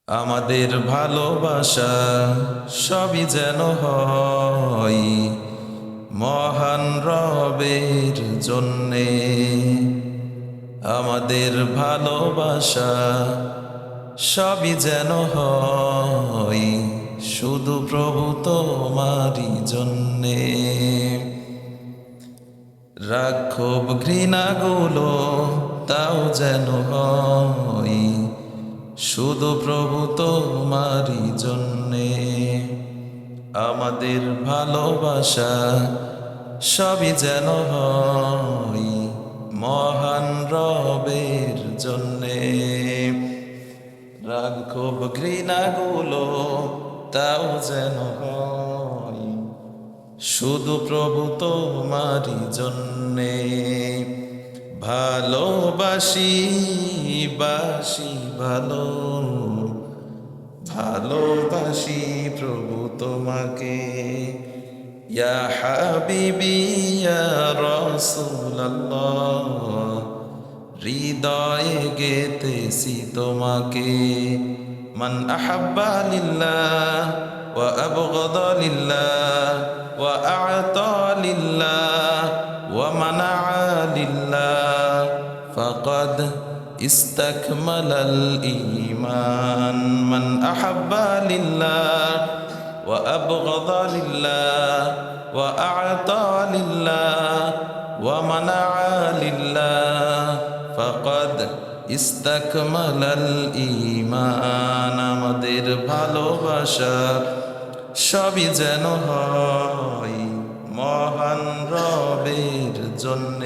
আমাদের ভালোবাসা সবই যেন হয় মহান রবের জন্যে। আমাদের ভালোবাসা সবই যেন হয় শুধু প্রভু তোমারই জন্যে। রাক্ষোভ ঘৃণাগুলো তাও যেন হয় শুধু প্রভু তোমারই জন্যে। আমাদের ভালোবাসা সবই যেন হয় মহান রবের জন্যে। রাক্ষোভ ঘৃণাগুলো তাও যেন হয় শুধু প্রভু তোমারই জন্যে। ভালোবাসি বাসি ভালো, ভালোবাসি প্রভু তোমাকে। ইয়া হাবিবি ইয়া রাসূলুল্লাহ, হৃদয়ে গেতেছি তোমাকে। মান আহাব্বা লিল্লাহ ওয়া আবগাদা লিল্লাহ ওয়া আ'তা লিল্লাহ ওয়া মানা'a লিল্লাহ ফাকাদ ইস্তাকমালাল ঈমান। মান আহাব্বা লিল্লাহ ওয়া আবগাদা লিল্লাহ ওয়া আ'তা লিল্লাহ ওয়া মানা'a লিল্লাহ ফাকাদ ইস্তাকমালাল ঈমান। আমাদের ভালোবাসা সবই যেন হয় মহান রবের জন্য।